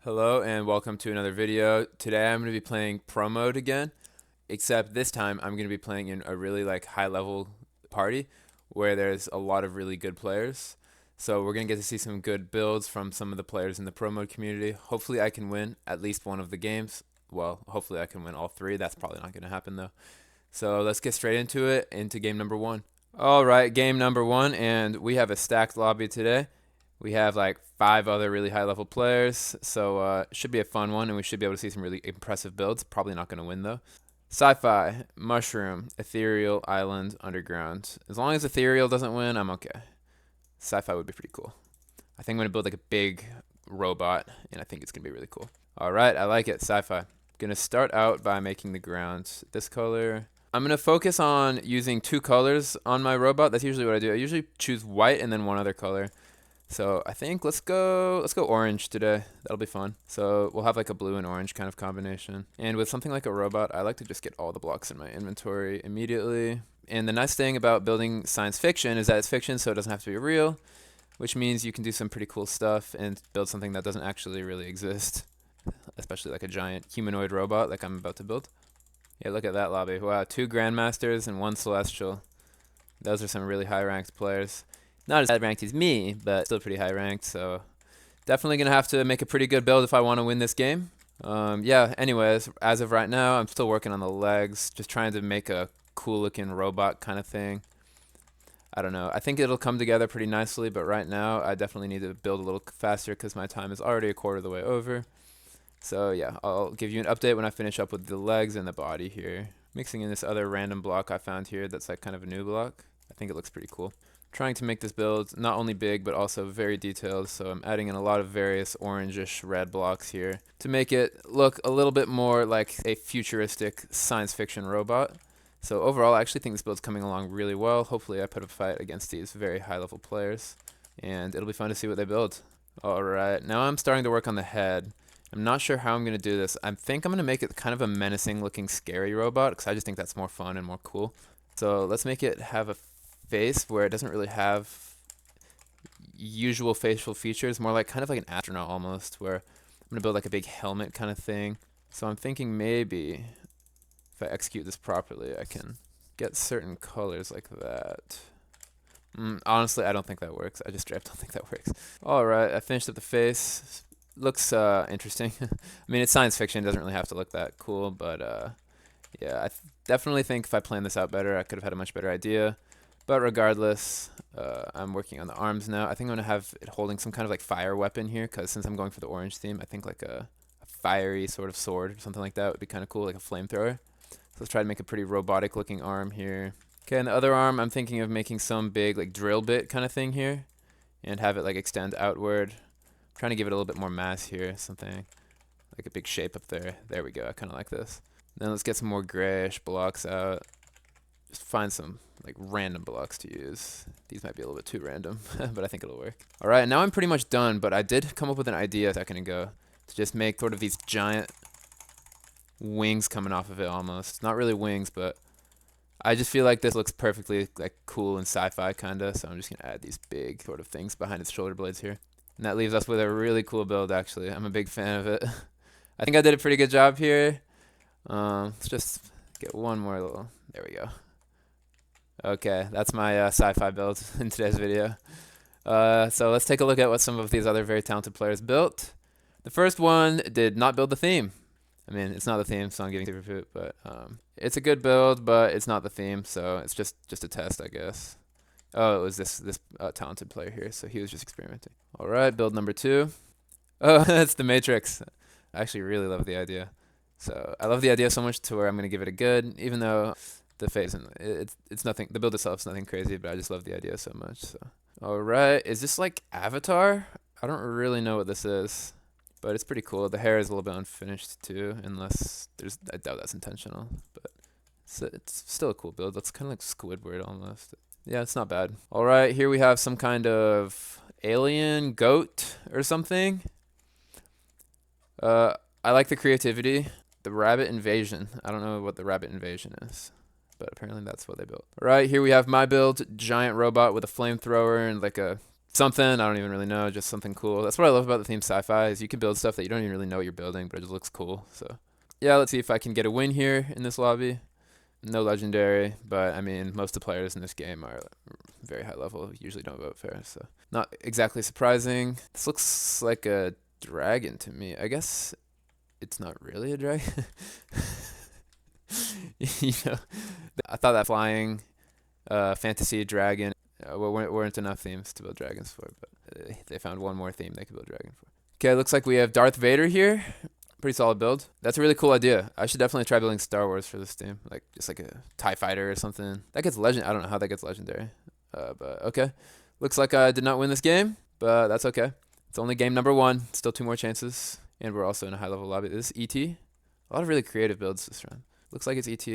Hello and welcome to another video. Today I'm going to be playing Pro Mode again, except this time I'm going to be playing in a really high level party where there's a lot of really good players. So we're going to get to see some good builds from some of the players in the Pro Mode community. Hopefully I can win at least one of the games. Well, hopefully I can win all three. That's probably not going to happen though. So let's get straight into it, into game number one. Alright, game number one, and we have a stacked lobby today. We have like 5 other really high level players, so it should be a fun one, and we should be able to see some really impressive builds. Probably not going to win though. Sci-fi, mushroom, ethereal, island, underground. As long as ethereal doesn't win, I'm okay. Sci-fi would be pretty cool. I think I'm going to build like a big robot, and I think it's going to be really cool. All right, I like it. Sci-fi. Going to start out by making the ground this color. I'm going to focus on using 2 colors on my robot. That's usually what I do. I usually choose white and then one other color. So I think let's go orange today. That'll be fun. So we'll have like a blue and orange kind of combination. And with something like a robot, I like to just get all the blocks in my inventory immediately. And the nice thing about building science fiction is that it's fiction, so it doesn't have to be real, which means you can do some pretty cool stuff and build something that doesn't actually really exist, especially like a giant humanoid robot like I'm about to build. Yeah, look at that lobby. Wow, 2 grandmasters and 1 celestial. Those are some really high ranked players. Not as high ranked as me, but still pretty high ranked, so definitely going to have to make a pretty good build if I want to win this game. Yeah, anyways, as of right now, I'm still working on the legs, just trying to make a cool looking robot kind of thing. I don't know. I think it'll come together pretty nicely, but right now I definitely need to build a little faster because my time is already a quarter of the way over. So yeah, I'll give you an update when I finish up with the legs and the body here. Mixing in this other random block I found here that's like kind of a new block. I think it looks pretty cool. Trying to make this build not only big but also very detailed, so I'm adding in a lot of various orangish red blocks here to make it look a little bit more like a futuristic science fiction robot. So overall I actually think this build's coming along really well. Hopefully I put up a fight against these very high level players and it'll be fun to see what they build. Alright, now I'm starting to work on the head. I'm not sure how I'm going to do this. I think I'm going to make it kind of a menacing looking scary robot because I just think that's more fun and more cool. So let's make it have a face where it doesn't really have usual facial features, more like kind of like an astronaut almost, where I'm going to build like a big helmet kind of thing. So I'm thinking maybe if I execute this properly, I can get certain colors like that. Honestly, I don't think that works. I just straight up don't think that works. Alright, I finished up the face. Looks interesting. I mean, it's science fiction. It doesn't really have to look that cool, but yeah, I definitely think if I planned this out better, I could have had a much better idea. But regardless, I'm working on the arms now. I think I'm going to have it holding some kind of like fire weapon here, because since I'm going for the orange theme, I think like a fiery sort of sword or something like that would be kind of cool, like a flamethrower. So let's try to make a pretty robotic looking arm here. Okay, and the other arm, I'm thinking of making some big like drill bit kind of thing here and have it like extend outward. Trying to give it a little bit more mass here, something like a big shape up there. There we go. I kind of like this. Then let's get some more grayish blocks out. Just find some like random blocks to use. These might be a little bit too random, but I think it'll work. All right, now I'm pretty much done, but I did come up with an idea a second ago to just make sort of these giant wings coming off of it almost. Not really wings, but I just feel like this looks perfectly like cool and sci-fi kinda, so I'm just gonna add these big sort of things behind its shoulder blades here. And that leaves us with a really cool build, actually. I'm a big fan of it. I think I did a pretty good job here. Let's just get one more little... There we go. Okay, that's my sci-fi build in today's video. So let's take a look at what some of these other very talented players built. The first one did not build the theme. I mean, it's not the theme, so I'm giving super food, but it's a good build, but it's not the theme, so it's just a test, I guess. Oh, it was this talented player here, so he was just experimenting. All right, build number 2. Oh, that's the Matrix. I actually really love the idea. So I love the idea so much to where I'm gonna give it a good, even though the face and it's nothing. The build itself is nothing crazy, but I just love the idea so much. So all right, is this like Avatar? I don't really know what this is, but it's pretty cool. The hair is a little bit unfinished too, unless I doubt that's intentional, but it's still a cool build. That's kind of like Squidward almost. Yeah, it's not bad. All right, here we have some kind of alien goat or something. I like the creativity. The rabbit invasion. I don't know what the rabbit invasion is, but apparently that's what they built. All right, here we have my build. Giant robot with a flamethrower and like a something. I don't even really know, just something cool. That's what I love about the theme sci-fi is you can build stuff that you don't even really know what you're building, but it just looks cool. So yeah, let's see if I can get a win here in this lobby. No legendary, but I mean, most of the players in this game are very high level, usually don't vote fair, so not exactly surprising. This looks like a dragon to me. I guess it's not really a dragon. You know, I thought that flying fantasy dragon weren't enough themes to build dragons for, but they found one more theme they could build dragon for. Okay, looks like we have Darth Vader here. Pretty solid build. That's a really cool idea. I should definitely try building Star Wars for this team, like just like a TIE fighter or something. That gets legend. I don't know how that gets legendary, but okay. Looks like I did not win this game, but that's okay. It's only game number 1. Still 2 more chances, and we're also in a high level lobby. This is ET. A lot of really creative builds this round. Looks like it's ET.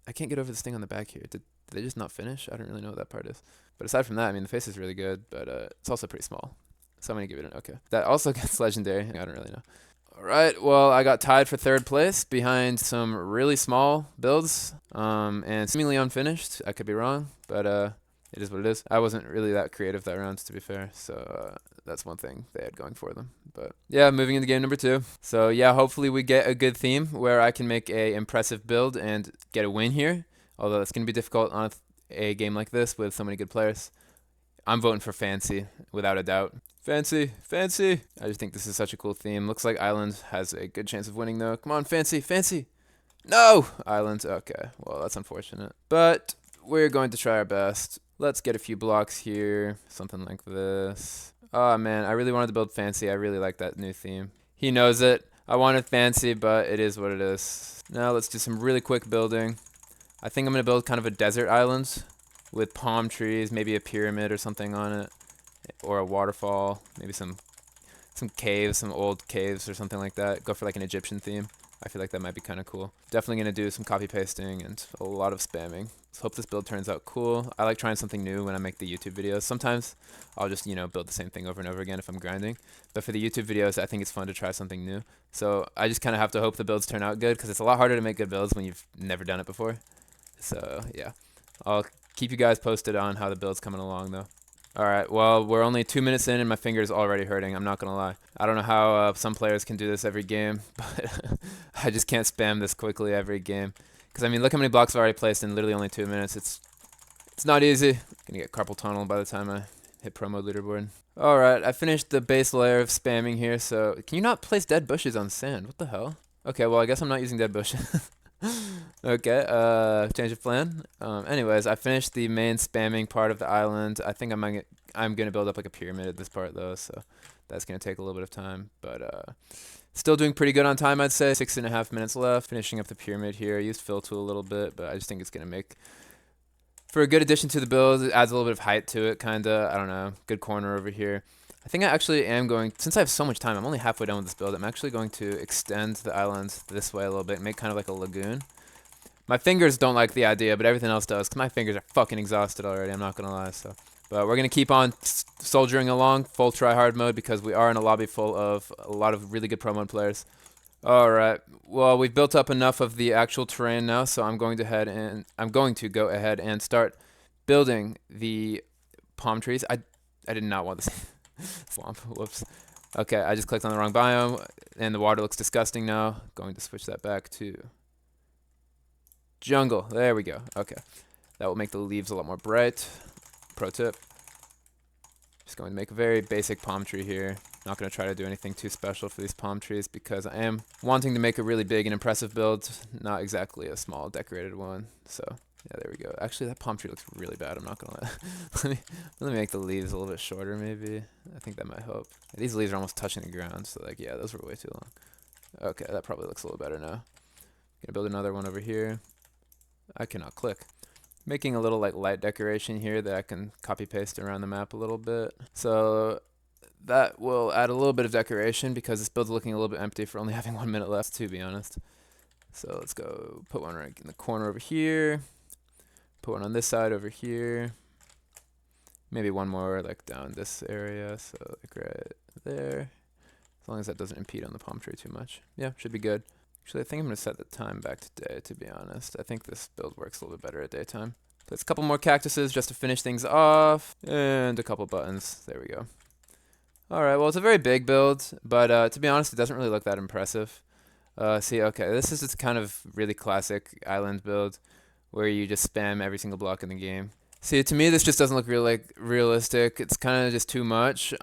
I can't get over this thing on the back here. Did they just not finish? I don't really know what that part is. But aside from that, I mean, the face is really good, but it's also pretty small. So I'm going to give it an okay. That also gets legendary. I don't really know. All right, well, I got tied for 3rd place behind some really small builds and seemingly unfinished. I could be wrong, but it is what it is. I wasn't really that creative that round, to be fair, so that's one thing they had going for them. But yeah, moving into game number 2. So yeah, hopefully we get a good theme where I can make a impressive build and get a win here, although it's going to be difficult on a game like this with so many good players. I'm voting for Fancy, without a doubt. Fancy, Fancy. I just think this is such a cool theme. Looks like Island has a good chance of winning, though. Come on, Fancy, Fancy. No! Island. Okay, well, that's unfortunate. But we're going to try our best. Let's get a few blocks here. Something like this. Oh, man, I really wanted to build Fancy. I really like that new theme. He knows it. I wanted Fancy, but it is what it is. Now let's do some really quick building. I think I'm going to build kind of a desert island with palm trees, maybe a pyramid or something on it. Or a waterfall, maybe some caves, some old caves or something like that. Go for like an Egyptian theme. I feel like that might be kind of cool. Definitely going to do some copy pasting and a lot of spamming. Let's hope this build turns out cool. I like trying something new when I make the YouTube videos. Sometimes I'll just, build the same thing over and over again if I'm grinding. But for the YouTube videos, I think it's fun to try something new. So I just kind of have to hope the builds turn out good because it's a lot harder to make good builds when you've never done it before. So yeah, I'll keep you guys posted on how the build's coming along though. Alright, well, we're only 2 minutes in and my finger's already hurting, I'm not gonna lie. I don't know how some players can do this every game, but I just can't spam this quickly every game. Because, I mean, look how many blocks I've already placed in literally only 2 minutes. It's not easy. Gonna get carpal tunnel by the time I hit pro mode leaderboard. Alright, I finished the base layer of spamming here, so... Can you not place dead bushes on sand? What the hell? Okay, well, I guess I'm not using dead bushes. Okay, change of plan. Anyways, I finished the main spamming part of the island. I think I'm gonna build up like a pyramid at this part though, so that's gonna take a little bit of time. But still doing pretty good on time, I'd say. 6.5 minutes left. Finishing up the pyramid here. I used fill tool a little bit, but I just think it's gonna make for a good addition to the build. It adds a little bit of height to it, kinda. I don't know. Good corner over here. I think I actually am going, since I have so much time, I'm only halfway done with this build, I'm actually going to extend the island this way a little bit, make kind of like a lagoon. My fingers don't like the idea, but everything else does, because my fingers are fucking exhausted already, I'm not going to lie. So, but we're going to keep on soldiering along, full try-hard mode, because we are in a lobby full of a lot of really good pro mode players. Alright, well, we've built up enough of the actual terrain now, so I'm going to go ahead and start building the palm trees. I did not want this. Swamp. Whoops. Okay, I just clicked on the wrong biome, and the water looks disgusting now. Going to switch that back to jungle. There we go. Okay. That will make the leaves a lot more bright. Pro tip. Just going to make a very basic palm tree here. Not going to try to do anything too special for these palm trees because I am wanting to make a really big and impressive build, not exactly a small decorated one. So, yeah, there we go. Actually, that palm tree looks really bad. I'm not going to lie. let me make the leaves a little bit shorter, maybe. I think that might help. These leaves are almost touching the ground, so, like, yeah, those were way too long. Okay, that probably looks a little better now. Gonna build another one over here. I cannot click. Making a little, like, light decoration here that I can copy-paste around the map a little bit. So that will add a little bit of decoration because this build's looking a little bit empty for only having 1 minute left, to be honest. So let's go put one right in the corner over here. Put one on this side over here. Maybe one more like down this area, so like right there. As long as that doesn't impede on the palm tree too much. Yeah, should be good. Actually, I think I'm going to set the time back to day, to be honest. I think this build works a little bit better at daytime. Place a couple more cactuses just to finish things off, and a couple buttons. There we go. Alright, well, it's a very big build, but to be honest, it doesn't really look that impressive. See, okay, this is just kind of really classic island build where you just spam every single block in the game. See, to me, this just doesn't look realistic. It's kind of just too much.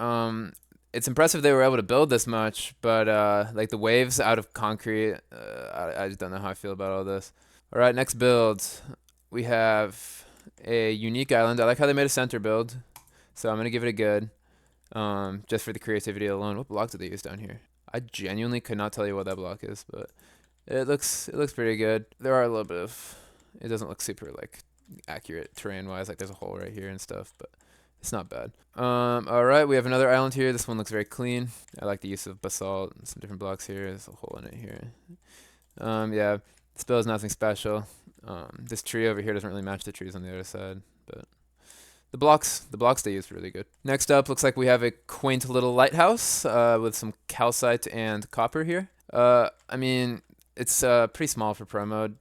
It's impressive they were able to build this much, but like the waves out of concrete, I just don't know how I feel about all this. All right, next build. We have a unique island. I like how they made a center build, so I'm gonna give it a good. Just for the creativity alone. What block did they use down here? I genuinely could not tell you what that block is, but it looks pretty good. There are a little bit of, it doesn't look super like accurate terrain wise, like there's a hole right here and stuff, but it's not bad. All right, we have another island here. This one looks very clean. I like the use of basalt and some different blocks here. There's a hole in it here. Yeah, this build is nothing special. This tree over here doesn't really match the trees on the other side, but the blocks they use are really good. Next up, looks like we have a quaint little lighthouse with some calcite and copper here. I mean, it's pretty small for pro mode.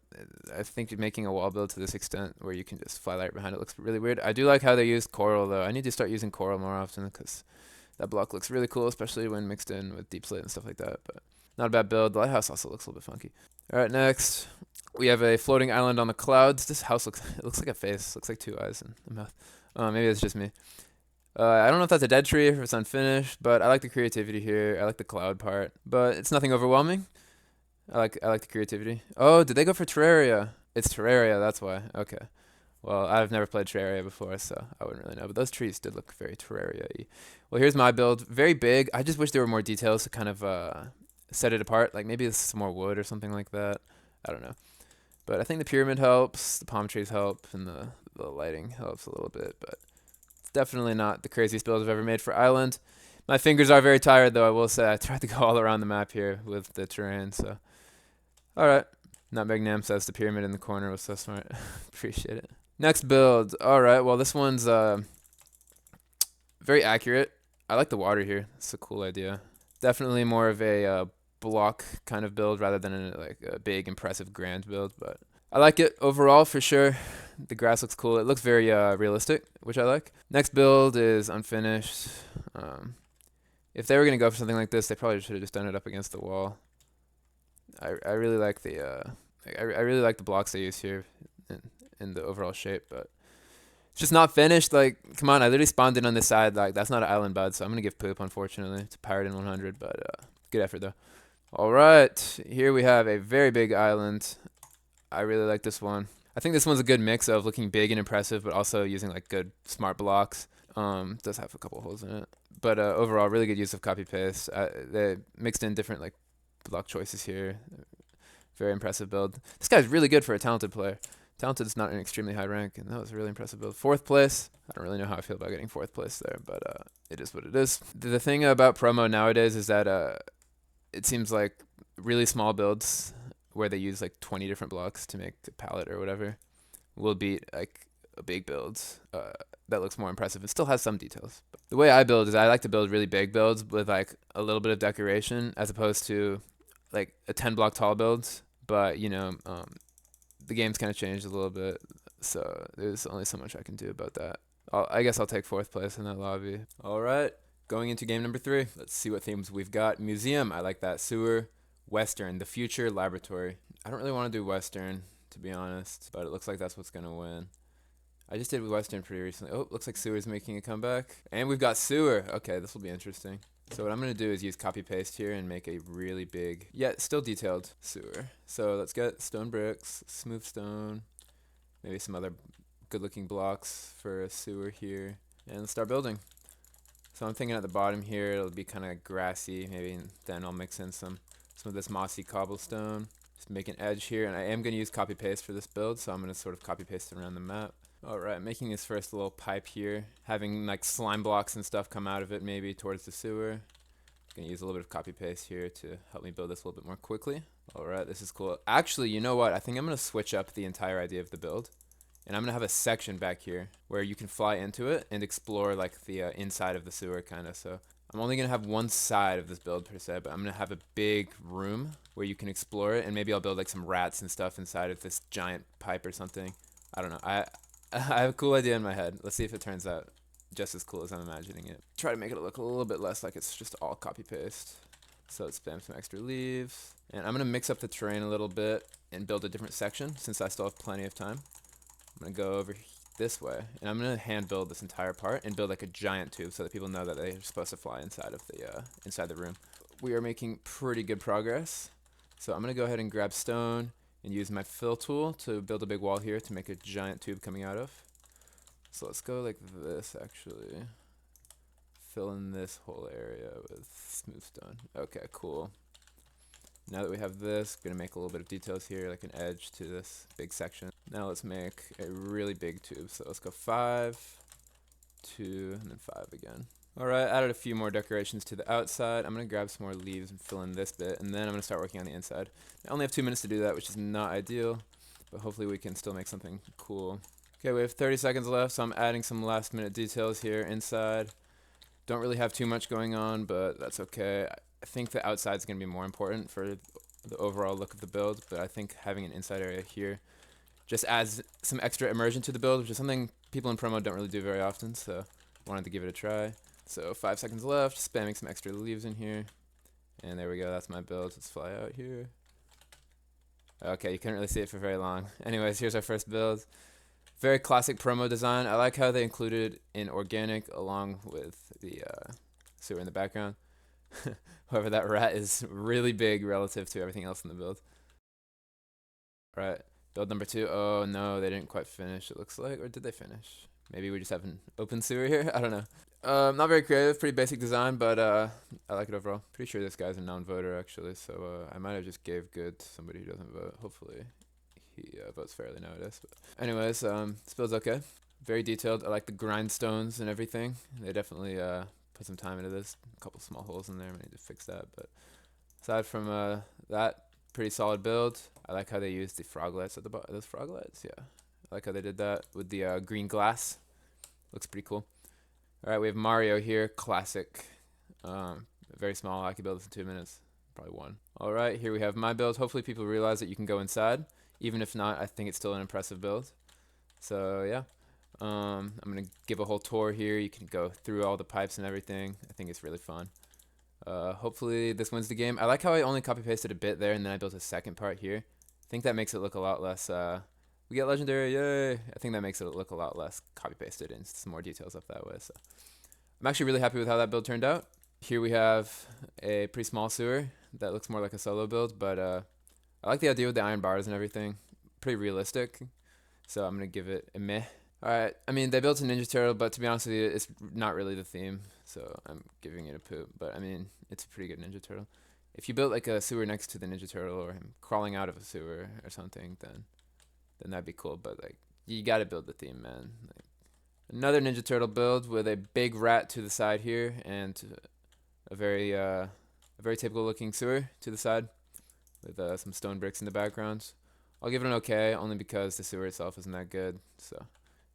I think making a wall build to this extent where you can just fly light behind it looks really weird. I do like how they use coral though. I need to start using coral more often because that block looks really cool, especially when mixed in with deep slate and stuff like that. But not a bad build. The lighthouse also looks a little bit funky. All right, next we have a floating island on the clouds. This house looks like a face. Looks like two eyes and a mouth. Maybe it's just me. I don't know if that's a dead tree or if it's unfinished, but I like the creativity here. I like the cloud part, but it's nothing overwhelming. I like the creativity. Oh, did they go for Terraria? It's Terraria, that's why. Okay. Well, I've never played Terraria before, so I wouldn't really know. But those trees did look very Terraria-y. Well, here's my build. Very big. I just wish there were more details to kind of set it apart. Like maybe some more wood or something like that. I don't know. But I think the pyramid helps, the palm trees help, and the lighting helps a little bit. But it's definitely not the craziest build I've ever made for Island. My fingers are very tired, though, I will say. I tried to go all around the map here with the terrain, so. All right. Nutmeg Nam says the pyramid in the corner was so smart. Appreciate it. Next build. All right, well, this one's very accurate. I like the water here. It's a cool idea. Definitely more of a block kind of build rather than like a big, impressive, grand build, but I like it overall for sure. The grass looks cool. It looks very realistic, which I like. Next build is unfinished. If they were gonna go for something like this, they probably should have just done it up against the wall. I really like the I really like the blocks they use here in the overall shape, but it's just not finished. Like, come on, I literally spawned in on this side. Like, that's not an island bud, so I'm gonna give poop. Unfortunately, it's a pirate in 100, but good effort though. All right, here we have a very big island. I really like this one. I think this one's a good mix of looking big and impressive, but also using like good smart blocks. Does have a couple holes in it, but overall, really good use of copy paste. They mixed in different like block choices here. Very impressive build. This guy's really good for a talented player. Talented is not an extremely high rank, and that was a really impressive build. 4th place. I don't really know how I feel about getting 4th place there, but it is what it is. The thing about promo nowadays is that it seems like really small builds where they use like 20 different blocks to make a palette or whatever will beat like a big build that looks more impressive and still has some details. But the way I build is I like to build really big builds with like a little bit of decoration as opposed to like a 10 block tall build. But you know, the game's kind of changed a little bit, so there's only so much I can do about that. I guess I'll take 4th place in that lobby. All right, going into game number 3. Let's see what themes we've got. Museum, I like that. Sewer, Western, the future, laboratory. I don't really want to do Western, to be honest, but it looks like that's what's going to win. I just did Western pretty recently. Oh, looks like Sewer's making a comeback. And we've got Sewer. Okay, this will be interesting. So what I'm going to do is use copy paste here and make a really big, yet still detailed sewer. So let's get stone bricks, smooth stone, maybe some other good looking blocks for a sewer here, and let's start building. So I'm thinking at the bottom here it'll be kind of grassy, maybe, and then I'll mix in some of this mossy cobblestone. Just make an edge here, and I am going to use copy paste for this build, so I'm going to sort of copy paste it around the map. Alright, making this first little pipe here, having like slime blocks and stuff come out of it maybe towards the sewer. Gonna use a little bit of copy paste here to help me build this a little bit more quickly. Alright, this is cool. Actually, you know what? I think I'm gonna switch up the entire idea of the build. And I'm gonna have a section back here where you can fly into it and explore like the inside of the sewer kinda. So I'm only gonna have one side of this build per se, but I'm gonna have a big room where you can explore it, and maybe I'll build like some rats and stuff inside of this giant pipe or something. I don't know. I have a cool idea in my head. Let's see if it turns out just as cool as I'm imagining it. Try to make it look a little bit less like it's just all copy paste. So let's spam some extra leaves. And I'm going to mix up the terrain a little bit and build a different section since I still have plenty of time. I'm going to go over this way, and I'm going to hand build this entire part and build like a giant tube so that people know that they're supposed to fly inside of the inside the room. We are making pretty good progress. So I'm going to go ahead and grab stone and use my fill tool to build a big wall here to make a giant tube coming out of. So let's go like this actually. Fill in this whole area with smooth stone. Okay, cool. Now that we have this, I'm gonna make a little bit of details here, like an edge to this big section. Now let's make a really big tube. So let's go 5, 2, and then 5 again. Alright, added a few more decorations to the outside. I'm gonna grab some more leaves and fill in this bit, and then I'm gonna start working on the inside. I only have 2 minutes to do that, which is not ideal, but hopefully we can still make something cool. Okay, we have 30 seconds left, so I'm adding some last minute details here inside. Don't really have too much going on, but that's okay. I think the outside is going to be more important for the overall look of the build, but I think having an inside area here just adds some extra immersion to the build, which is something people in promo don't really do very often, so I wanted to give it a try. So 5 seconds left, spamming some extra leaves in here, and there we go, that's my build. Let's fly out here. Okay, you couldn't really see it for very long. Anyways, here's our first build. Very classic promo design. I like how they included in organic along with the sewer in the background. However, that rat is really big relative to everything else in the build. Alright, build number 2. Oh no, they didn't quite finish, it looks like. Or did they finish? Maybe we just have an open sewer here? I don't know. Not very creative, pretty basic design, but I like it overall. Pretty sure this guy's a non-voter actually, so I might have just gave good to somebody who doesn't vote. Hopefully he votes fairly nowadays. But anyways, this build's okay. Very detailed. I like the grindstones and everything. They definitely put some time into this. A couple small holes in there. I need to fix that. But aside from that, pretty solid build. I like how they used the froglets at the bottom. Those froglets? Yeah. I like how they did that with the green glass. Looks pretty cool. Alright, we have Mario here. Classic. Very small. I could build this in 2 minutes. Probably 1. Alright, here we have my build. Hopefully people realize that you can go inside. Even if not, I think it's still an impressive build. So yeah, I'm gonna give a whole tour here. You can go through all the pipes and everything. I think it's really fun. Hopefully this wins the game. I like how I only copy pasted a bit there and then I built a second part here. I think that makes it look a lot less, we get legendary, yay! I think that makes it look a lot less copy pasted and some more details up that way. So I'm actually really happy with how that build turned out. Here we have a pretty small sewer that looks more like a solo build, but I like the idea with the iron bars and everything. Pretty realistic. So I'm going to give it a meh. Alright, I mean, they built a Ninja Turtle, but to be honest with you, it's not really the theme. So I'm giving it a poop. But I mean, it's a pretty good Ninja Turtle. If you built like a sewer next to the Ninja Turtle or him crawling out of a sewer or something, then that'd be cool. But like, you got to build the theme, man. Like, another Ninja Turtle build with a big rat to the side here and a very typical looking sewer to the side with some stone bricks in the background. I'll give it an okay, only because the sewer itself isn't that good. So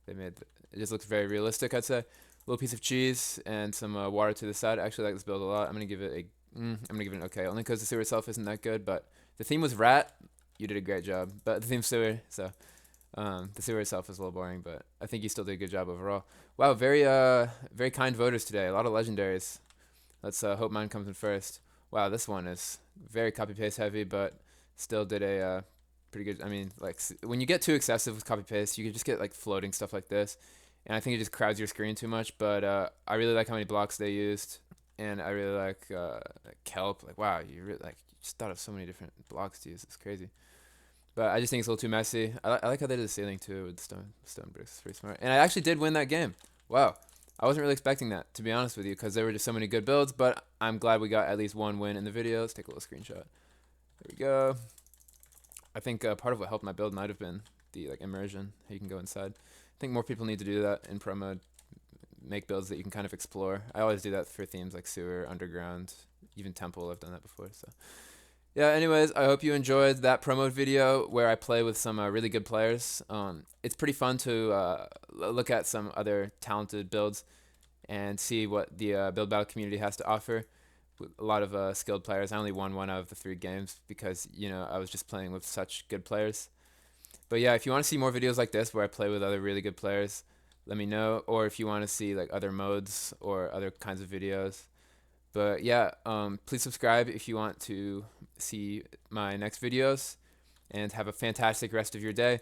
it just looks very realistic, I'd say. A little piece of cheese and some water to the side. I actually like this build a lot. I'm gonna give it an okay, only because the sewer itself isn't that good. But the theme was rat. You did a great job. But the theme's sewer, so the sewer itself is a little boring. But I think you still did a good job overall. Wow, very kind voters today. A lot of legendaries. Let's hope mine comes in first. Wow, this one is very copy paste heavy, but still did a pretty good. I mean, like when you get too excessive with copy paste, you can just get like floating stuff like this, and I think it just crowds your screen too much. But I really like how many blocks they used, and I really like kelp. Like wow, you just thought of so many different blocks to use. It's crazy. But I just think it's a little too messy. I like how they did the ceiling too with stone bricks. It's pretty smart. And I actually did win that game. Wow. I wasn't really expecting that, to be honest with you, because there were just so many good builds, but I'm glad we got at least one win in the video. Let's take a little screenshot. There we go. I think part of what helped my build might have been the like immersion, how you can go inside. I think more people need to do that in pro mode, make builds that you can kind of explore. I always do that for themes like sewer, underground, even temple. I've done that before, so. Yeah, anyways, I hope you enjoyed that promo video where I play with some really good players. It's pretty fun to look at some other talented builds and see what the build battle community has to offer. With a lot of skilled players. I only won 1 out of the 3 games because, you know, I was just playing with such good players. But yeah, if you want to see more videos like this where I play with other really good players, let me know. Or if you want to see like other modes or other kinds of videos. But yeah, please subscribe if you want to see my next videos, and have a fantastic rest of your day.